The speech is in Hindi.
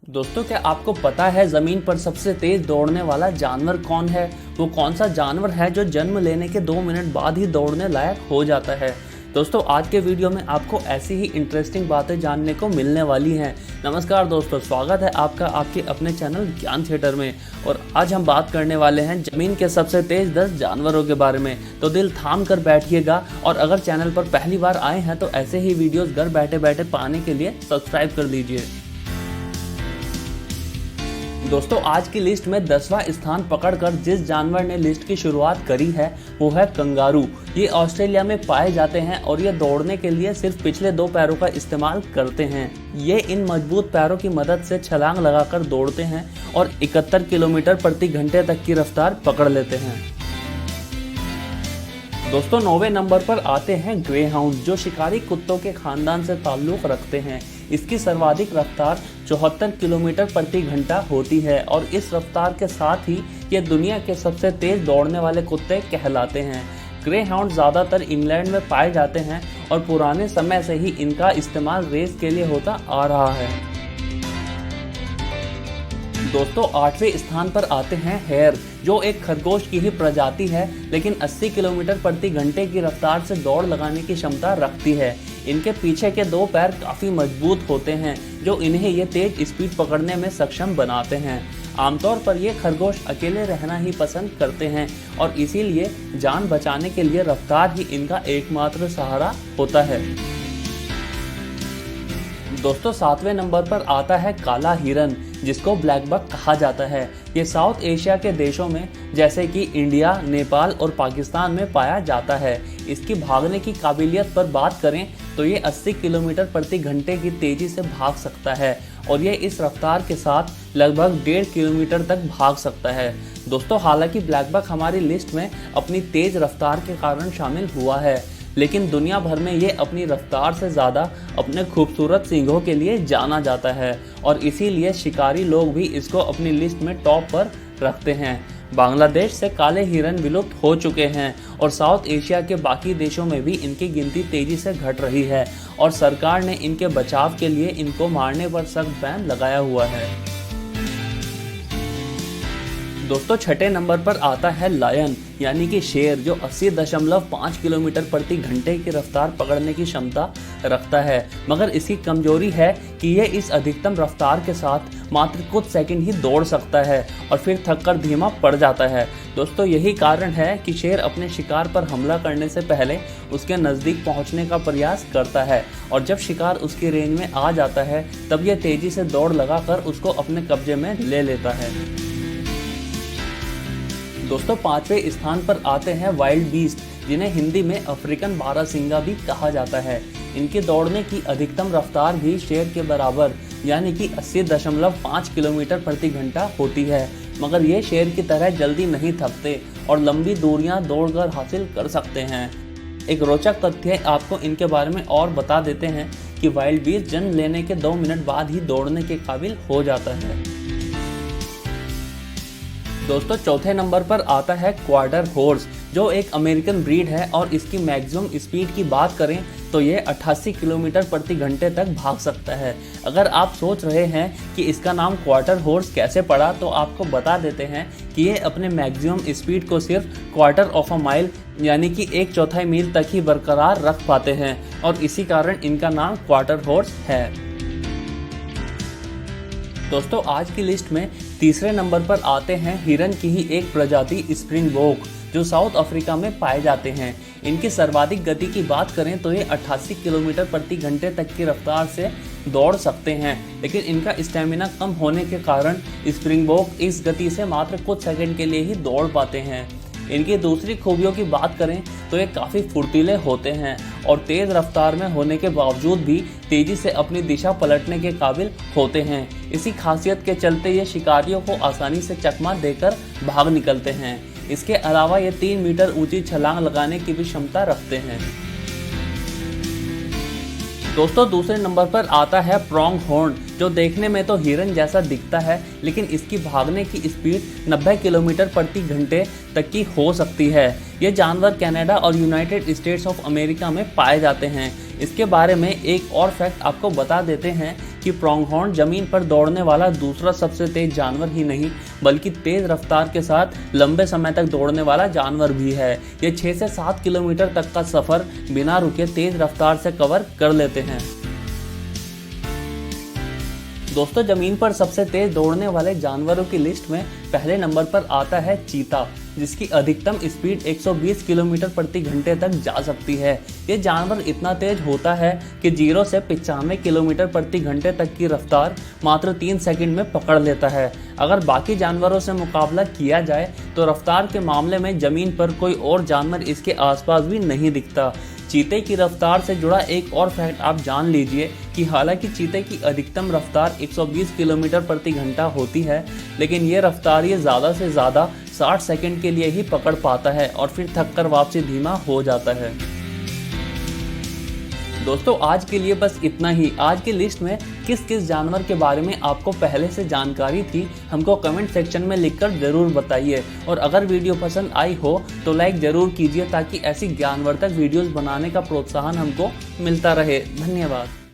दोस्तों, क्या आपको पता है ज़मीन पर सबसे तेज दौड़ने वाला जानवर कौन है? वो कौन सा जानवर है जो जन्म लेने के 2 मिनट बाद ही दौड़ने लायक हो जाता है? दोस्तों, आज के वीडियो में आपको ऐसी ही इंटरेस्टिंग बातें जानने को मिलने वाली हैं। नमस्कार दोस्तों, स्वागत है आपका आपके अपने चैनल ज्ञान थिएटर में। और आज हम बात करने वाले हैं ज़मीन के सबसे तेज 10 जानवरों के बारे में। तो दिल थाम कर बैठिएगा, और अगर चैनल पर पहली बार आए हैं तो ऐसे ही वीडियोज़ घर बैठे बैठे पाने के लिए सब्सक्राइब कर लीजिए। दोस्तों, आज की लिस्ट में 10वां स्थान पकड़कर जिस जानवर ने लिस्ट की शुरुआत करी है वो है कंगारू। ये ऑस्ट्रेलिया में पाए जाते हैं और ये दौड़ने के लिए सिर्फ पिछले 2 पैरों का इस्तेमाल करते हैं। ये इन मजबूत पैरों की मदद से छलांग लगाकर दौड़ते हैं और 71 किलोमीटर प्रति घंटे तक की रफ्तार पकड़ लेते हैं। दोस्तों, 9वें नंबर पर आते हैं ग्रे हाउंड, जो शिकारी कुत्तों के खानदान से ताल्लुक रखते हैं। इसकी सर्वाधिक रफ्तार 74 किलोमीटर प्रति घंटा होती है और इस रफ्तार के साथ ही ये दुनिया के सबसे तेज दौड़ने वाले कुत्ते कहलाते हैं। ग्रे हाउंड ज़्यादातर इंग्लैंड में पाए जाते हैं और पुराने समय से ही इनका इस्तेमाल रेस के लिए होता आ रहा है। दोस्तों, 8वें स्थान पर आते हैं हेयर, जो एक खरगोश की ही प्रजाति है, लेकिन 80 किलोमीटर प्रति घंटे की रफ्तार से दौड़ लगाने की क्षमता रखती है। इनके पीछे के 2 पैर काफ़ी मजबूत होते हैं, जो इन्हें ये तेज स्पीड पकड़ने में सक्षम बनाते हैं। आमतौर पर ये खरगोश अकेले रहना ही पसंद करते हैं और इसीलिए जान बचाने के लिए रफ्तार ही इनका एकमात्र सहारा होता है। दोस्तों, 7वें नंबर पर आता है काला हिरन, जिसको ब्लैक बक कहा जाता है। ये साउथ एशिया के देशों में जैसे कि इंडिया, नेपाल और पाकिस्तान में पाया जाता है। इसकी भागने की काबिलियत पर बात करें तो ये 80 किलोमीटर प्रति घंटे की तेज़ी से भाग सकता है और ये इस रफ्तार के साथ लगभग 1.5 किलोमीटर तक भाग सकता है। दोस्तों, हालांकि ब्लैक बक हमारी लिस्ट में अपनी तेज़ रफ्तार के कारण शामिल हुआ है, लेकिन दुनिया भर में ये अपनी रफ्तार से ज़्यादा अपने खूबसूरत सींगों के लिए जाना जाता है और इसीलिए शिकारी लोग भी इसको अपनी लिस्ट में टॉप पर रखते हैं। बांग्लादेश से काले हिरन विलुप्त हो चुके हैं और साउथ एशिया के बाकी देशों में भी इनकी गिनती तेज़ी से घट रही है और सरकार ने इनके बचाव के लिए इनको मारने पर सख्त बैन लगाया हुआ है। दोस्तों, 6ठे नंबर पर आता है लायन, यानी कि शेर, जो 80.5 किलोमीटर प्रति घंटे की रफ्तार पकड़ने की क्षमता रखता है। मगर इसकी कमजोरी है कि ये इस अधिकतम रफ्तार के साथ मात्र कुछ सेकंड ही दौड़ सकता है और फिर थककर धीमा पड़ जाता है। दोस्तों, यही कारण है कि शेर अपने शिकार पर हमला करने से पहले उसके नज़दीक पहुंचने का प्रयास करता है और जब शिकार उसकी रेंज में आ जाता है तब यह तेज़ी से दौड़ लगाकर उसको अपने कब्जे में ले लेता है। दोस्तों, 5वें स्थान पर आते हैं वाइल्ड बीस्ट, जिन्हें हिंदी में अफ्रीकन बारहसिंगा भी कहा जाता है। इनके दौड़ने की अधिकतम रफ्तार भी शेर के बराबर यानी कि 80.5 किलोमीटर प्रति घंटा होती है, मगर ये शेर की तरह जल्दी नहीं थकते और लंबी दूरियां दौड़कर हासिल कर सकते हैं। एक रोचक तथ्य आपको इनके बारे में और बता देते हैं कि वाइल्ड बीस्ट जन्म लेने के 2 मिनट बाद ही दौड़ने के काबिल हो जाता है। दोस्तों, 4थे नंबर पर आता है क्वार्टर हॉर्स, जो एक अमेरिकन ब्रीड है और इसकी मैक्सिमम स्पीड की बात करें तो ये 88 किलोमीटर प्रति घंटे तक भाग सकता है। अगर आप सोच रहे हैं कि इसका नाम क्वार्टर हॉर्स कैसे पड़ा, तो आपको बता देते हैं कि ये अपने मैक्सिमम स्पीड को सिर्फ क्वार्टर ऑफ अ माइल यानी कि 1/4 मील तक ही बरकरार रख पाते हैं और इसी कारण इनका नाम क्वार्टर हॉर्स है। दोस्तों, आज की लिस्ट में तीसरे नंबर पर आते हैं हिरन की ही एक प्रजाति स्प्रिंगबोक, जो साउथ अफ्रीका में पाए जाते हैं। इनकी सर्वाधिक गति की बात करें तो ये 88 किलोमीटर प्रति घंटे तक की रफ्तार से दौड़ सकते हैं, लेकिन इनका स्टेमिना कम होने के कारण स्प्रिंगबोक इस गति से मात्र कुछ सेकंड के लिए ही दौड़ पाते हैं। इनकी दूसरी खूबियों की बात करें तो ये काफ़ी फुर्तीले होते हैं और तेज़ रफ्तार में होने के बावजूद भी तेज़ी से अपनी दिशा पलटने के काबिल होते हैं। इसी खासियत के चलते ये शिकारियों को आसानी से चकमा देकर भाग निकलते हैं। इसके अलावा ये 3 मीटर ऊंची छलांग लगाने की भी क्षमता रखते हैं। दोस्तों, दूसरे नंबर पर आता है प्रॉन्ग हॉर्न, जो देखने में तो हिरन जैसा दिखता है, लेकिन इसकी भागने की स्पीड 90 किलोमीटर प्रति घंटे तक की हो सकती है। ये जानवर कनाडा और यूनाइटेड स्टेट्स ऑफ अमेरिका में पाए जाते हैं। इसके बारे में एक और फैक्ट आपको बता देते हैं कि प्रोंगहॉर्न जमीन पर दौड़ने वाला दूसरा सबसे तेज जानवर ही नहीं बल्कि तेज रफ्तार के साथ लंबे समय तक दौड़ने वाला जानवर भी है। ये 6 से 7 किलोमीटर तक का सफर बिना रुके तेज रफ्तार से कवर कर लेते हैं। दोस्तों, जमीन पर सबसे तेज दौड़ने वाले जानवरों की लिस्ट में पहले नंबर पर आता है चीता, जिसकी अधिकतम स्पीड 120 किलोमीटर प्रति घंटे तक जा सकती है। ये जानवर इतना तेज होता है कि 0 से 95 किलोमीटर प्रति घंटे तक की रफ्तार मात्र 3 सेकंड में पकड़ लेता है। अगर बाकी जानवरों से मुकाबला किया जाए तो रफ्तार के मामले में जमीन पर कोई और जानवर इसके आसपास भी नहीं दिखता। चीते की रफ्तार से जुड़ा एक और फैक्ट आप जान लीजिए कि हालांकि चीते की अधिकतम रफ्तार 120 किलोमीटर प्रति घंटा होती है, लेकिन ये रफ्तार ये ज़्यादा से ज़्यादा 60 सेकंड के लिए ही पकड़ पाता है और फिर थककर वापसी धीमा हो जाता है। दोस्तों, आज के लिए बस इतना ही। आज की लिस्ट में किस किस जानवर के बारे में आपको पहले से जानकारी थी, हमको कमेंट सेक्शन में लिखकर ज़रूर बताइए। और अगर वीडियो पसंद आई हो तो लाइक ज़रूर कीजिए ताकि ऐसी ज्ञानवर्धक वीडियोस बनाने का प्रोत्साहन हमको मिलता रहे। धन्यवाद।